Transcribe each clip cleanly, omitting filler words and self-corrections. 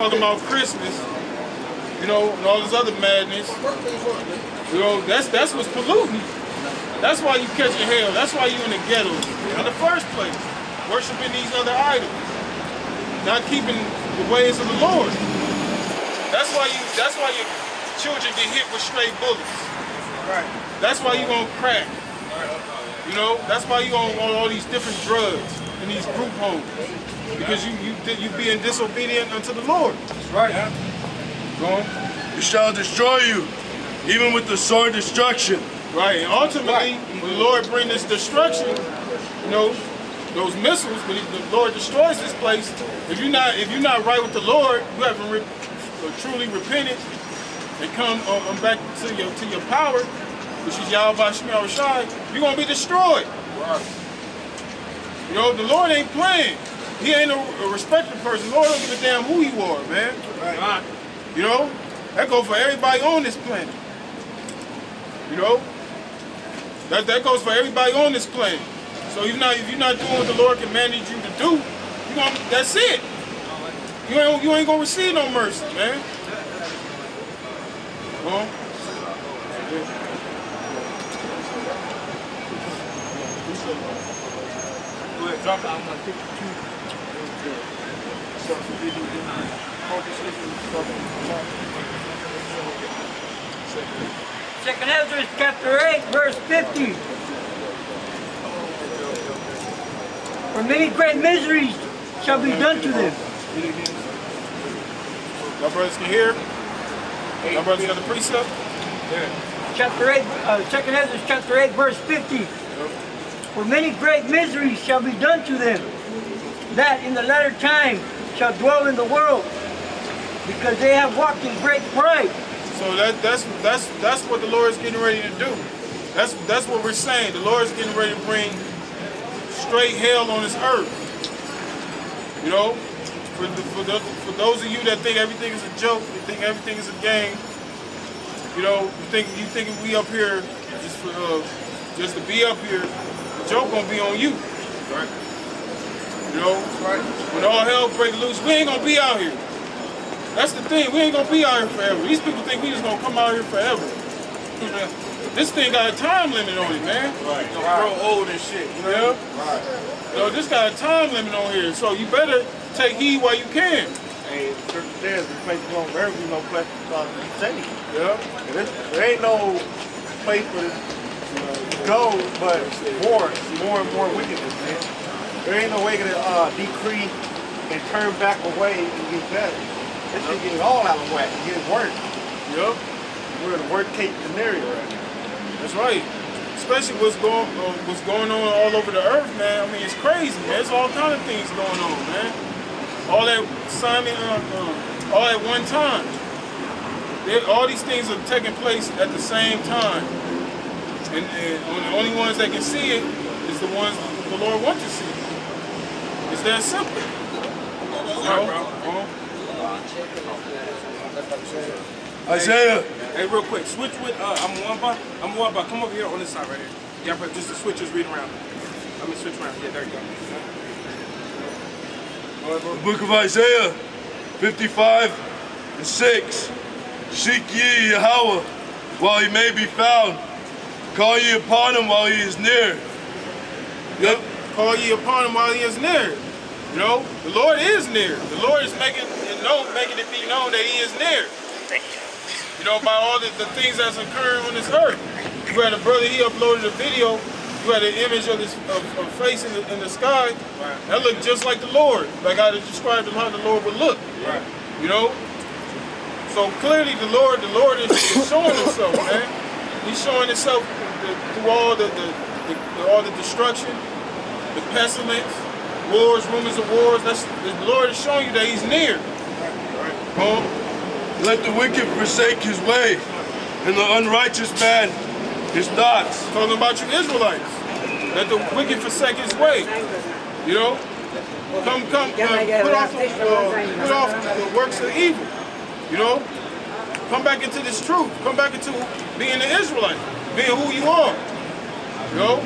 talking about Christmas, you know, and all this other madness. You know, that's what's polluting. That's why you catching hell. That's why you in the ghetto in the first place, worshiping these other idols, not keeping the ways of the Lord. That's why your children get hit with stray bullets. Right. That's why you on crack. You know, that's why you on all these different drugs in these group homes, because you being disobedient unto the Lord. That's right. Yeah. Go on. It shall destroy you, even with the sword destruction. Right, and ultimately, when the Lord bring this destruction, you know, those missiles, when the Lord destroys this place, if you're not right with the Lord, you haven't truly repented and come back to your power, which is Yahawashi, you're gonna be destroyed. Right. You know, the Lord ain't playing. He ain't a respected person. The Lord don't give a damn who you are, man. Right. You know, that goes for everybody on this planet. You know, that goes for everybody on this planet. So if you're not doing what the Lord commanded you to do, that's it. You ain't gonna receive no mercy, man. Drop out my 52. Second Ezra chapter 8, verse 50. For many great miseries shall be done to them. My brothers can hear? My brothers got the precept? Yeah. Chapter 8, Second Ezra chapter 8, verse 50. For many great miseries shall be done to them, that in the latter time shall dwell in the world, because they have walked in great pride. So that's what the Lord is getting ready to do. That's what we're saying. The Lord is getting ready to bring straight hell on this earth. You know, for those of you that think everything is a joke, you think everything is a game. You know, you think we up here just to be up here. The joke gonna be on you. Right. You know, right. When all hell break loose, we ain't gonna be out here. That's the thing, we ain't gonna be out here forever. These people think we just gonna come out here forever. This thing got a time limit on it, man. Right. Don't grow old and shit. You know? Right. So this got a time limit on here, so you better take heed while you can. Hey, certain days, this place is gonna never be no place to be safe. Yeah. There ain't no place for this to go, but more and more wickedness, man. There ain't no way to decrease and turn back away and get better. This shit getting all out of whack. It's getting worse. Yep. We're in the worst case scenario right now. That's right. Especially what's going on all over the earth, man. I mean, it's crazy, man. There's all kind of things going on, man. All that all at one time. All these things are taking place at the same time. And the only ones that can see it is the ones the Lord wants to see. It's that simple. Isaiah. Hey, real quick, switch with I'm one by. Come over here on this side right here. Yeah, but just the switches read around. Let me switch around. Yeah, there you go. The book of Isaiah 55 and 6. Seek ye Yahawah while he may be found. Call ye upon him while he is near. Yep. Call ye upon him while he is near. You know, the Lord is near. The Lord is making it be known that he is near. You know, by all the things that's occurring on this earth. You had a brother, he uploaded a video. You had an image of a face in the sky. Right. That looked just like the Lord. Like I described how the Lord would look. Right. You know? So clearly the Lord is showing himself, man. He's showing himself through all the destruction, the pestilence, wars, rumors of wars. The Lord is showing you that he's near. Let the wicked forsake his way, and the unrighteous man his thoughts. Talking about you Israelites. Let the wicked forsake his way. You know? Put off the works of evil. You know? Come back into this truth. Come back into being an Israelite. Being who you are. You know?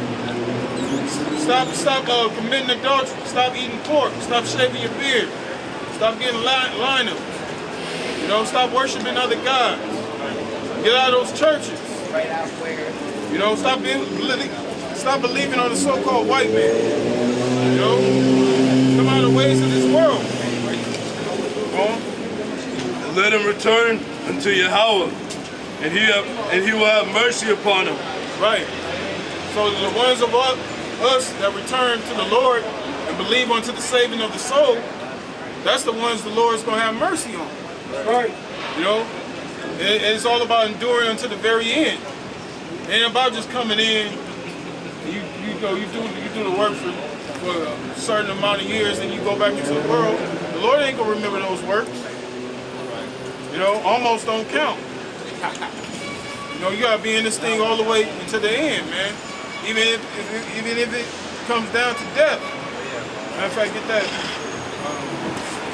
Stop committing adultery. Stop eating pork. Stop shaving your beard. Stop getting lineups. know, stop worshiping other gods. Get out of those churches. You know, stop believing on the so-called white man. You know, come out of the ways of this world. And let him return unto Yahawah, and he will have mercy upon him. Right. So the ones of us that return to the Lord and believe unto the saving of the soul, that's the ones the Lord's going to have mercy on. Right. You know, it's all about enduring until the very end. It ain't about just coming in, you do the work for a certain amount of years, and you go back into the world. The Lord ain't going to remember those works. You know, almost don't count. You know, you got to be in this thing all the way until the end, man. Even if it comes down to death. Matter of fact, get that.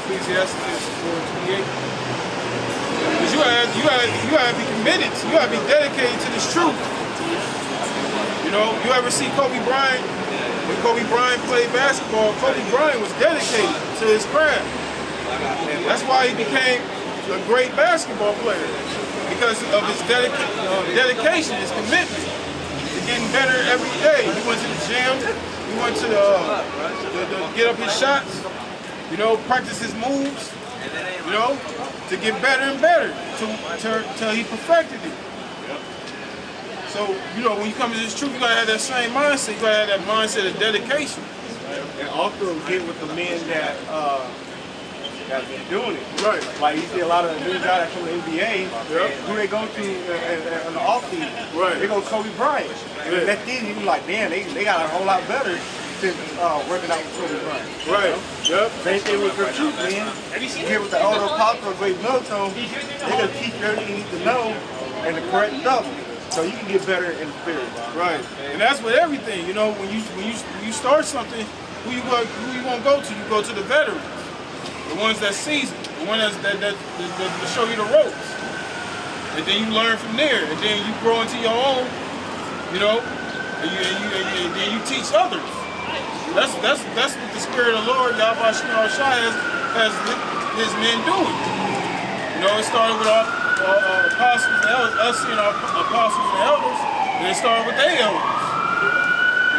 Ecclesiastes 4:28. Because you gotta be committed. You gotta be dedicated to this truth. You know, you ever see Kobe Bryant? When Kobe Bryant played basketball, Kobe Bryant was dedicated to his craft. That's why he became a great basketball player, because of his dedication, his commitment to getting better every day. He went to the gym. He went to get up his shots. You know, practice his moves. You know, to get better and better till he perfected it. So, you know, when you come to this truth, you gotta have that same mindset. You gotta have that mindset of dedication. And also get with the men that that's been doing it. Right. Like you see a lot of the new guys from the NBA, who they go to in the offseason. Right. They go Kobe Bryant. And that season, you be like, man, they got a whole lot better since working out with Kobe Bryant. Right. Yep. Same thing with recruit, man. You get with the older apostle, GREATMILLSTONE, they gonna teach you everything you need to know and the correct stuff, so you can get better in the spirit. Right. And that's with everything. You know, when you start something, who you want to go to? You go to the veterans, the ones that seasoned, the ones that show you the ropes, and then you learn from there, and then you grow into your own. You know, and then you teach others. That's what the Spirit of the Lord, Yahawashi, has his men doing. You know, it started with our apostles and elders, us seeing our apostles and elders, and it started with their elders.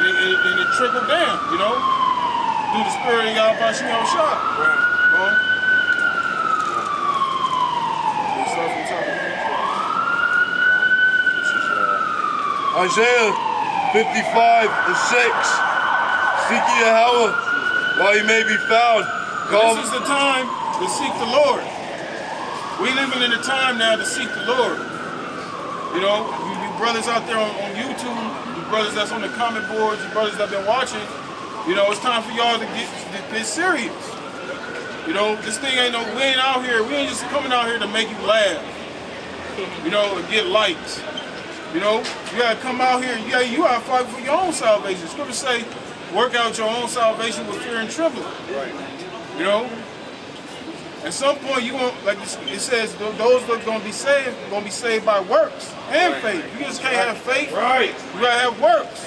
And it trickled down, you know, through the Spirit of Yahawashi. Right. You know? Start from top. Isaiah 55:6. Seek ye Yahawah while he may be found. This is the time to seek the Lord. We living in a time now to seek the Lord. You know, you brothers out there on YouTube, you brothers that's on the comment boards, you brothers that been watching, you know, it's time for y'all to get serious. You know, this thing ain't we ain't out here, we ain't just coming out here to make you laugh, you know, and get likes. You know, you gotta come out here, you gotta fight for your own salvation. Scripture say, work out your own salvation with fear and trembling. Right. You know? At some point you won't, like it says, those that are gonna be saved by works and faith. You just can't have faith. Right. You gotta have works.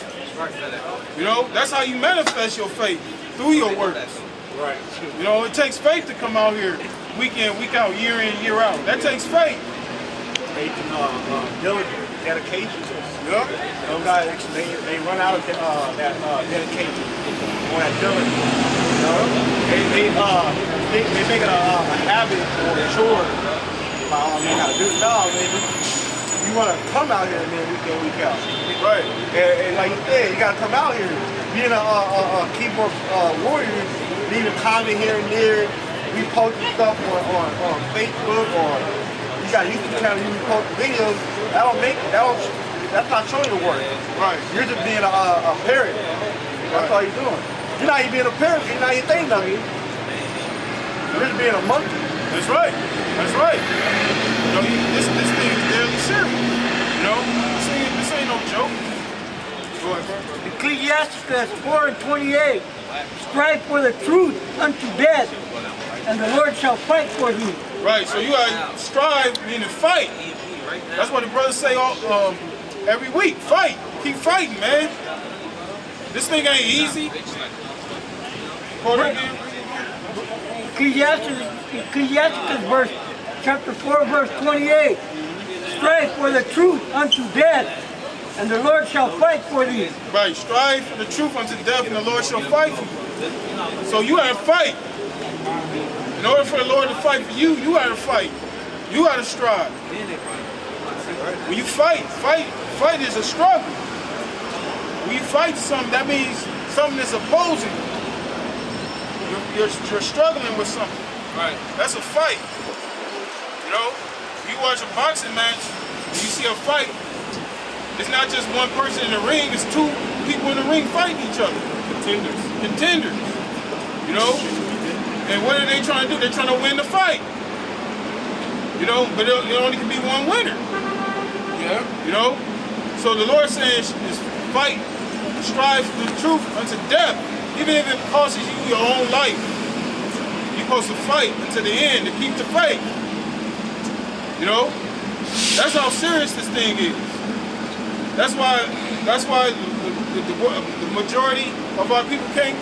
You know, that's how you manifest your faith, through your works. Right. You know, it takes faith to come out here week in, week out, year in, year out. That takes faith. Faith and diligence. Dedication. Yep. Some guys they run out of that dedication or that diligence. You know? They make it a habit or a chore. You gotta do it. No, man. You wanna come out here, man, week in, week out. Right. And like you said, you gotta come out here. Being a keyboard warrior, leave a comment here and there. We posting stuff on Facebook or you got a YouTube channel, you post videos. That's not showing your work. Right. You're just being a parrot. That's all you're doing. You're not even being a parrot. You're not even saying nothing. You're just being a monkey. That's right. That's right. You know, this thing is deadly serious. You know, this ain't no joke. Go ahead, bro. Ecclesiastes 4:28. Strive for the truth unto death, and the Lord shall fight for you. Right. So you gotta strive, meaning fight. That's what the brothers say every week. Fight. Keep fighting, man. This thing ain't easy. Ecclesiastes verse chapter 4, verse 28. Strive for the truth unto death, and the Lord shall fight for thee. Right, strive for the truth unto death, and the Lord shall fight for you. So you gotta fight. In order for the Lord to fight for you, you gotta fight. You gotta strive. When you fight is a struggle. When you fight something, that means something is opposing. You're struggling with something. Right. That's a fight. You know, you watch a boxing match, and you see a fight, it's not just one person in the ring, it's two people in the ring fighting each other. Contenders. You know? And what are they trying to do? They're trying to win the fight. You know, but it only can be one winner. Yeah. You know? So the Lord says is fight, strive for the truth unto death, even if it costs you your own life. You're supposed to fight until the end to keep the faith. You know? That's how serious this thing is. That's why the majority of our people can't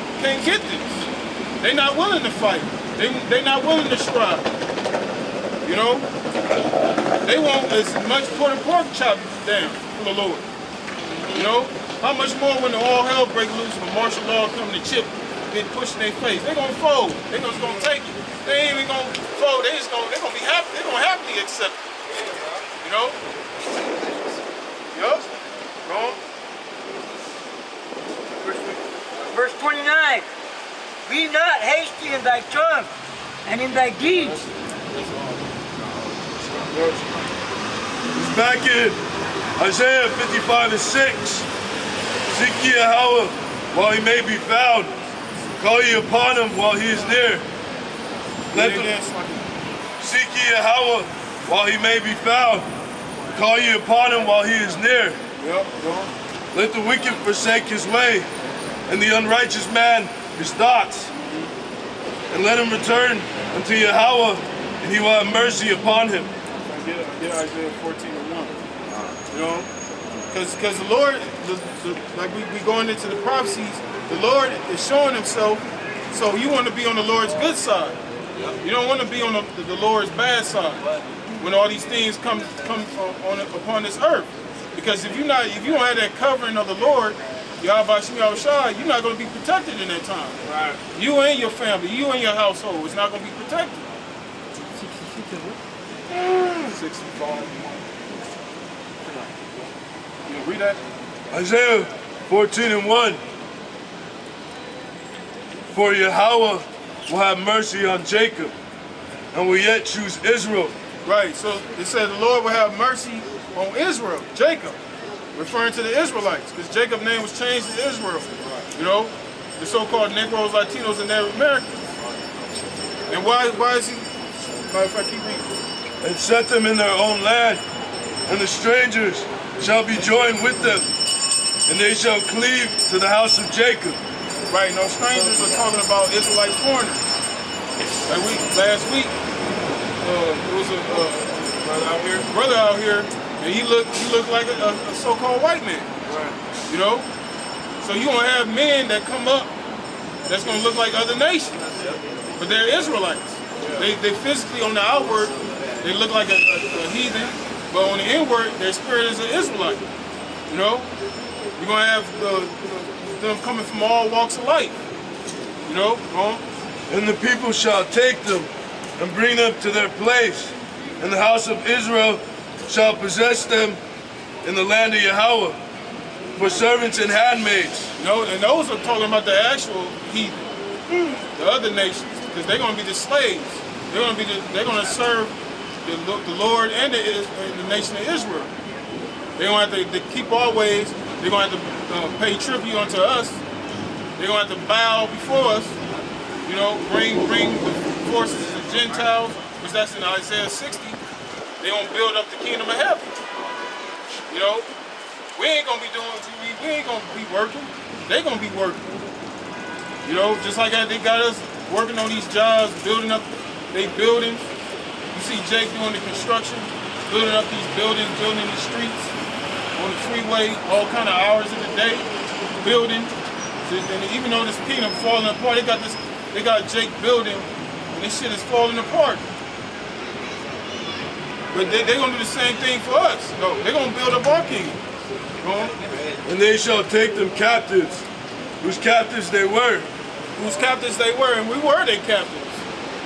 get this. They're not willing to fight. They're not willing to strive. You know? They want as much pork chop down for the Lord. You know? How much more when all hell break loose, when martial law come to chip, get pushed in their face? They're gonna fold. They're just gonna take it. They ain't even gonna fold. They're gonna be happy. They're gonna happily accept it. You know? Yup. Go on. Verse 29. Be not hasty in thy tongue and in thy deeds. It's back in Isaiah 55 and 6. Seek ye Yahawah while he may be found. Call ye upon him while he is near. Seek ye Yahawah while he may be found. Call ye upon him while he is near. Yep, go on. Let the wicked forsake his way, and the unrighteous man his thoughts. And let him return unto Yahawah, and he will have mercy upon him. Get Isaiah 14 and 1. You know? Because the Lord, like we going into the prophecies, the Lord is showing himself, so you want to be on the Lord's good side. You don't want to be on the Lord's bad side when all these things come upon this earth. Because if you don't have that covering of the Lord, Yahawashi, you're not going to be protected in that time. Right. You and your family, you and your household, it's not going to be protected. 65. You read that? Isaiah 14 and 1. For Yahawah will have mercy on Jacob, and will yet choose Israel. Right, so it says the Lord will have mercy on Israel, Jacob, referring to the Israelites, because Jacob's name was changed to Israel. You know, the so-called Negroes, Latinos, and Native Americans. And why is he, if I keep reading? And set them in their own land, and the strangers shall be joined with them, and they shall cleave to the house of Jacob. Right, no strangers are talking about Israelite foreigners. Last week, there was a brother out here, and he looked like a so-called white man. Right. You know? So you gonna have men that come up that's gonna look like other nations, but they're Israelites. They physically on the outward, they look like a heathen, but on the inward, their spirit is an Israelite. You know? You're gonna have them coming from all walks of life. You know? And the people shall take them and bring them to their place, and the house of Israel shall possess them in the land of Yahawah for servants and handmaids. You know, and those are talking about the actual heathen, the other nations, because they're gonna be the slaves. They're gonna serve the Lord and the nation of Israel. They're gonna have to keep our ways. They're gonna have to pay tribute unto us. They're gonna have to bow before us. You know, bring the forces of the Gentiles, which that's in Isaiah 60. They're gonna build up the kingdom of heaven. You know, we ain't gonna be working. They're gonna be working. You know, just like that, they got us working on these jobs, building up they buildings. You see Jake doing the construction, building up these buildings, building these streets on the freeway, all kind of hours of the day, building. And even though this kingdom falling apart, they got Jake building, and this shit is falling apart. But they're going to do the same thing for us. No, they're going to build up our kingdom. And they shall take them captives, whose captives they were. Whose captives they were, and we were their captives.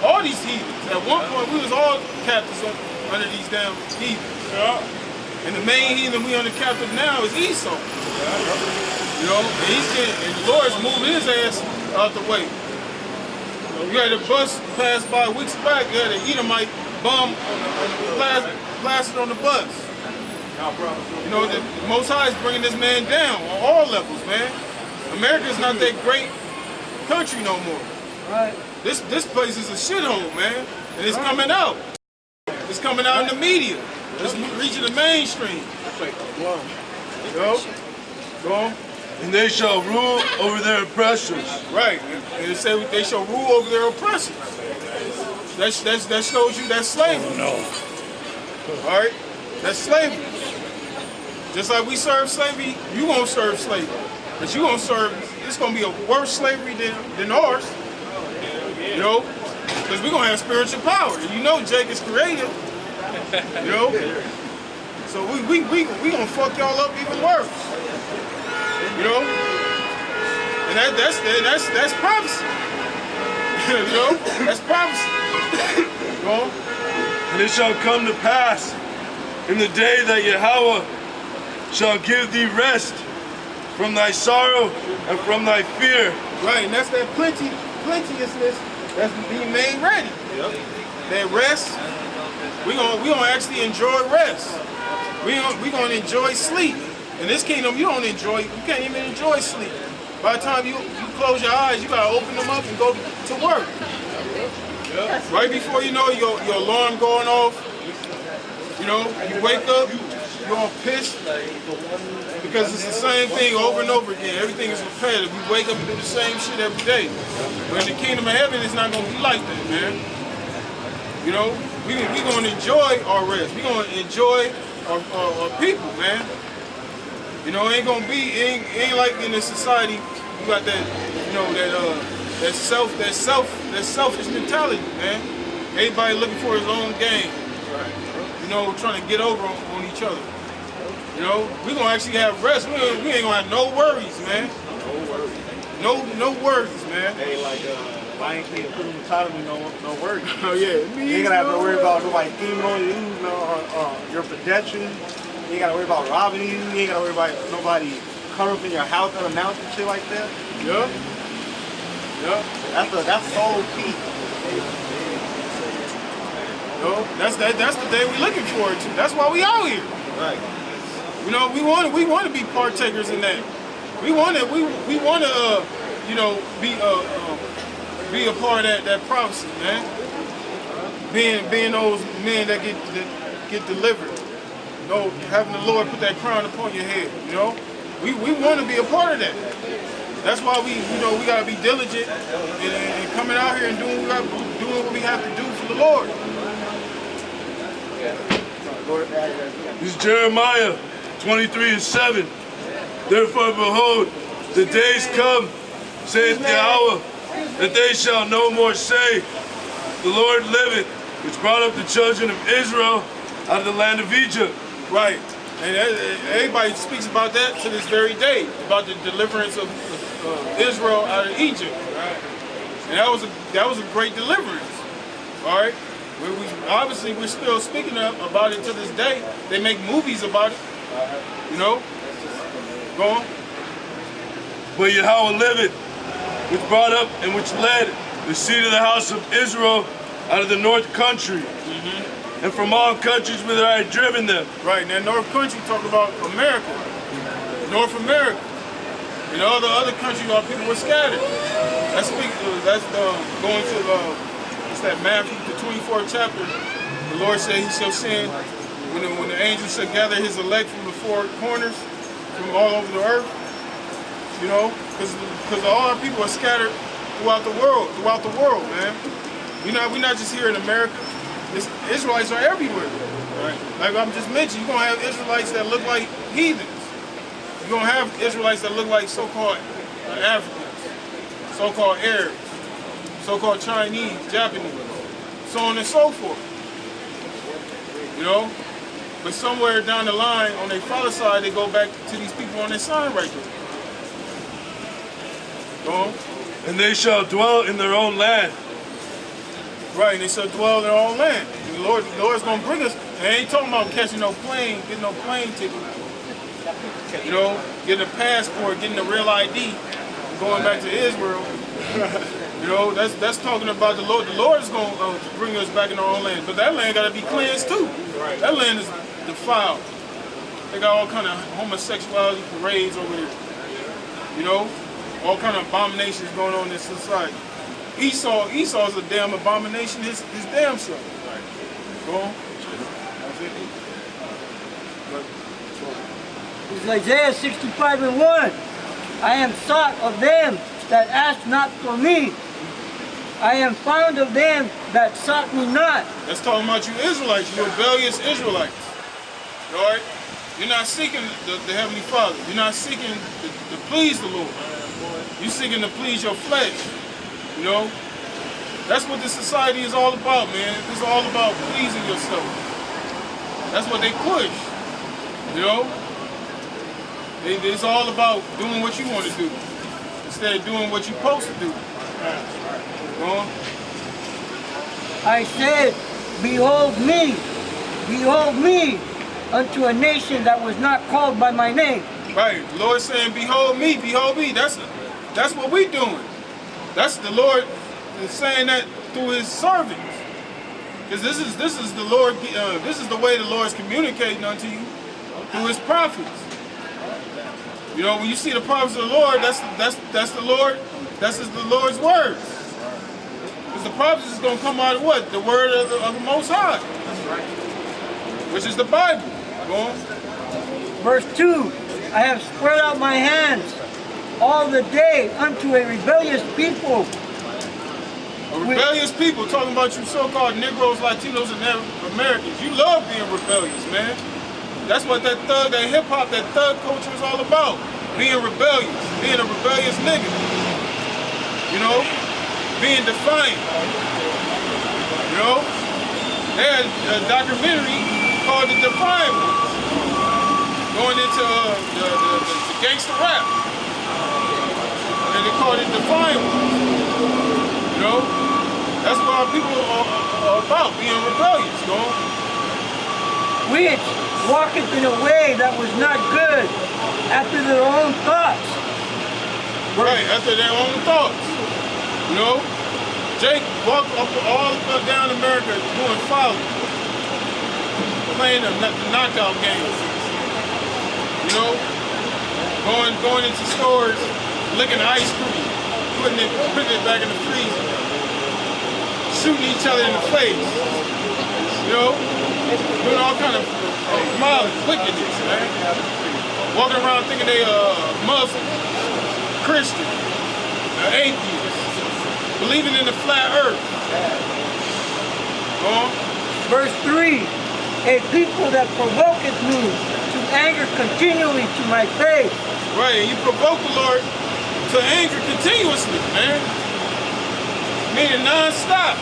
All these heathens. At one point, we was all captives under these damn heathens. Yeah. And the main heathen we under captive now is Esau. You know, and the Lord's moving his ass out the way. You had a bus pass by weeks back. You had an Edomite bum plastered on the bus. You know, the Most High is bringing this man down on all levels, man. America's not that great country no more. Right. This place is a shithole, man, and it's coming out. It's coming out in the media. It's reaching the mainstream. You know? Go on. And they shall rule over their oppressors. Right, and it said they shall rule over their oppressors. That shows you that's slavery. Oh, no. All right, that's slavery. Just like we serve slavery, you gonna serve slavery, but you gonna serve. It's gonna be a worse slavery than ours. You know, because we're gonna have spiritual power. And you know, Jake is creative. You know, so we gonna fuck y'all up even worse. You know, and that's prophecy. You know, that's prophecy. You know? And it shall come to pass in the day that Yahawah shall give thee rest from thy sorrow and from thy fear. Right, and that's that plenteousness that's being made ready. Yep. That rest, we gonna actually enjoy rest. We gonna enjoy sleep. In this kingdom, you can't even enjoy sleep. By the time you close your eyes, you gotta open them up and go to work. Yep. Right before you know your alarm going off, you know, you wake up, you're all pissed because it's the same thing over and over again. Everything is repetitive. You wake up and do the same shit every day. But in the kingdom of heaven, it's not gonna be like that, man. You know, we gonna enjoy our rest. We gonna enjoy our people, man. You know, it ain't like in this society you got that, you know, that selfish mentality, man. Everybody looking for his own gain. You know, trying to get over on each other. You know, we gonna actually have rest. We ain't gonna have no worries, man. No worries, man. Hey, like Lion King and Put Autonomy, no worries. Oh yeah, you ain't gonna have to worry about nobody scheming on you, your pedestrian. You ain't gotta worry about robbing you. You ain't gotta worry about nobody coming up in your house unannounced and shit like that. Yeah. Yeah. That's so key. No, that's the day we looking forward to. That's why we out here. Right. You know, we want to be partakers in that. We want to you know, be a part of that prophecy, man. Being those men that get delivered. You know, having the Lord put that crown upon your head. You know, we want to be a part of that. That's why we gotta be diligent and coming out here and doing what we have to do for the Lord. This is Jeremiah 23:7. Therefore, behold, the days come, saith Yahawah, that they shall no more say, the Lord liveth, which brought up the children of Israel out of the land of Egypt. Right, and everybody speaks about that to this very day, about the deliverance of Israel out of Egypt. And that was a great deliverance. All right. Obviously, we're still speaking about it to this day. They make movies about it, you know. Go on. But Yahawah liveth, which brought up and which led the seed of the house of Israel out of the north country, and from all countries whither I had driven them. Right, and that north country talk about America, North America. And all the other countries, our people were scattered. That's going to it's that Matthew, the 24th chapter. The Lord said He shall send when the angels shall gather His elect from the four corners, from all over the earth. You know, because all our people are scattered throughout the world, man. We're not just here in America. Israelites are everywhere. Right. Like I'm just mentioning, you're gonna have Israelites that look like heathens. You're gonna have Israelites that look like so-called Africans, so-called Arabs, so-called Chinese, Japanese, so on and so forth. You know? But somewhere down the line, on their father side, they go back to these people on their side right there. Go on. And they shall dwell in their own land. Right, and they shall dwell in their own land. And the Lord's going to bring us. And they ain't talking about catching no plane, getting no plane ticket. You know, getting a passport, getting a real ID, going back to Israel. You know, that's talking about the Lord. The Lord is going to bring us back in our own land. But that land got to be cleansed too. That land is defiled. They got all kind of homosexuality parades over there. You know, all kind of abominations going on in this society. Esau's a damn abomination, his damn self. Go on. It's Isaiah 65:1. I am sought of them that asked not for me. I am found of them that sought me not. That's talking about you Israelites, you rebellious Israelites. All right? You're not seeking the Heavenly Father. You're not seeking to please the Lord. You're seeking to please your flesh. You know? That's what this society is all about, man. It's all about pleasing yourself. That's what they push. You know? It's all about doing what you want to do instead of doing what you're supposed to do. Go on. I said, behold me, unto a nation that was not called by my name. Right. The Lord saying, behold me, behold me. That's what we doing. That's the Lord is saying that through his servants. Because this is the Lord, this is the way the Lord is communicating unto you through his prophets. You know, when you see the prophets of the Lord, that's the Lord, that's the Lord's words. Because the prophets is going to come out of what? The word of the Most High. Which is the Bible. Go on. Verse 2, I have spread out my hands all the day unto a rebellious people. A rebellious people, talking about you so-called Negroes, Latinos, and Americans. You love being rebellious, man. That's what that hip-hop, that thug culture is all about. Being rebellious, being a rebellious nigga. You know? Being defiant. You know? They had a documentary called The Defiant Ones. Going into the gangster rap. And they called it Defiant Ones. You know? That's what our people are about, being rebellious, you know? Which walketh in a way that was not good, after their own thoughts. Right, after their own thoughts. You know? Jake walked up all down America doing folly. Playing the knockout games. You know? Going into stores, licking ice cream, putting it back in the freezer. Shooting each other in the face. You know? Doing all kind of wickedness, man. Walking around thinking they Muslim, Christian, atheist, believing in the flat earth. Verse 3, a people that provoketh me to anger continually to my face. Right, and you provoke the Lord to anger continuously, man. Meaning non-stop.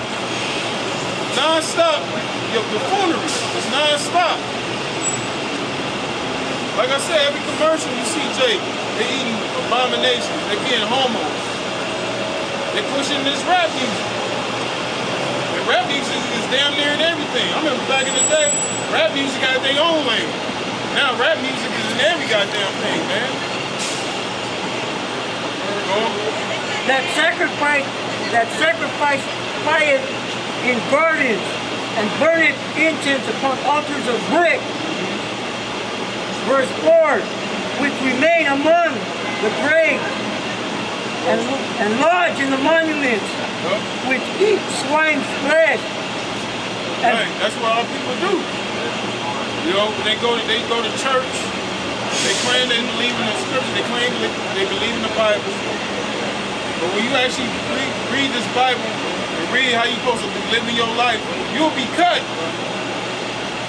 Non-stop. Your buffoonery is non-stop. Like I said, every commercial you see, Jake, they eating abominations, they being homos. They pushing this rap music. And rap music is damn near in everything. I remember back in the day, rap music had their own lane. Now rap music is in every goddamn thing, man. That sacrifice fire in gardens, and burneth incense upon altars of brick. Verse 4, which remain among the graves, and lodge in the monuments, which eat swine's flesh. Right, that's what all people do. You know, they go to church, they claim they believe in the scripture, they claim they believe in the Bible. But when you actually read this Bible and read how you're supposed to be living your life, you'll be cut.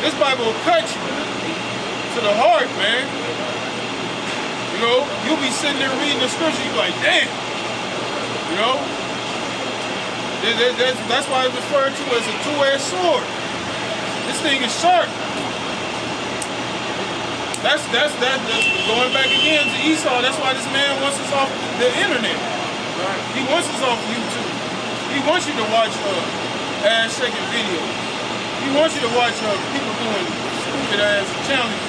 This Bible will cut you to the heart, man. You know, you'll be sitting there reading the scripture, you're like, damn. You know? That's why it's referred to as a two-edged sword. This thing is sharp. That's going back again to Esau. That's why this man wants us off the internet. He wants us off YouTube. He wants you to watch ass shaking videos. He wants you to watch people doing stupid ass challenges.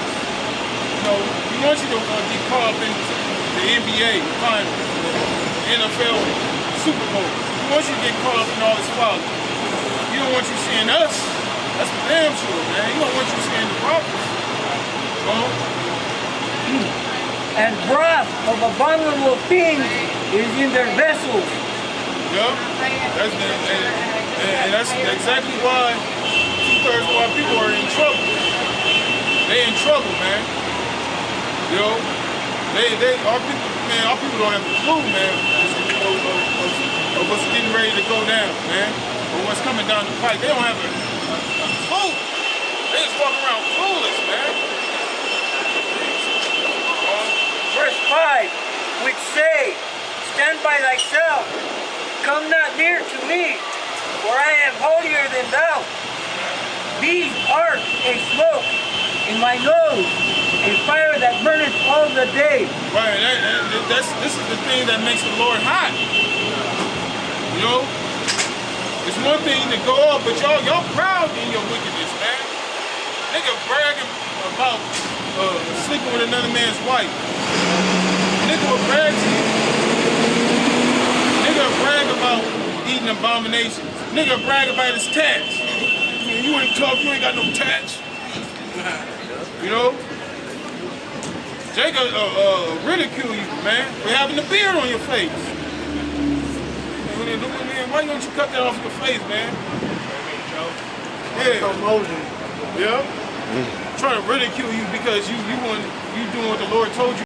You know, he wants you to get caught up in the NBA finals, the NFL Super Bowl. He wants you to get caught up in all this folly. He don't want you seeing us. That's for damn sure, man. He don't want you seeing the prophets. And broth of abominable things is in their vessels. Yep. And that's exactly why 2/3 of our people are in trouble. They in trouble, man. You know, our people don't have a clue, man, of what's getting ready to go down, man, or what's coming down the pipe. They don't have a clue. They just walk around clueless, man. Verse 5, which say, stand by thyself, come not near to me, for I am holier than thou. These art a smoke in my nose, a fire that burneth all the day. Right, this is the thing that makes the Lord hot. You know? It's one thing to go up, but y'all proud in your wickedness, man. Nigga bragging about sleeping with another man's wife. Nigga will brag to you. Nigga will brag about eating abominations. Nigga will brag about his tats. Man, you ain't tough, you ain't got no tats. You know? Jacob ridicule you, man, for having a beard on your face. Man, why don't you cut that off your face, man? Yeah. So Moses. Yeah. Trying to ridicule you because you doing what the Lord told you.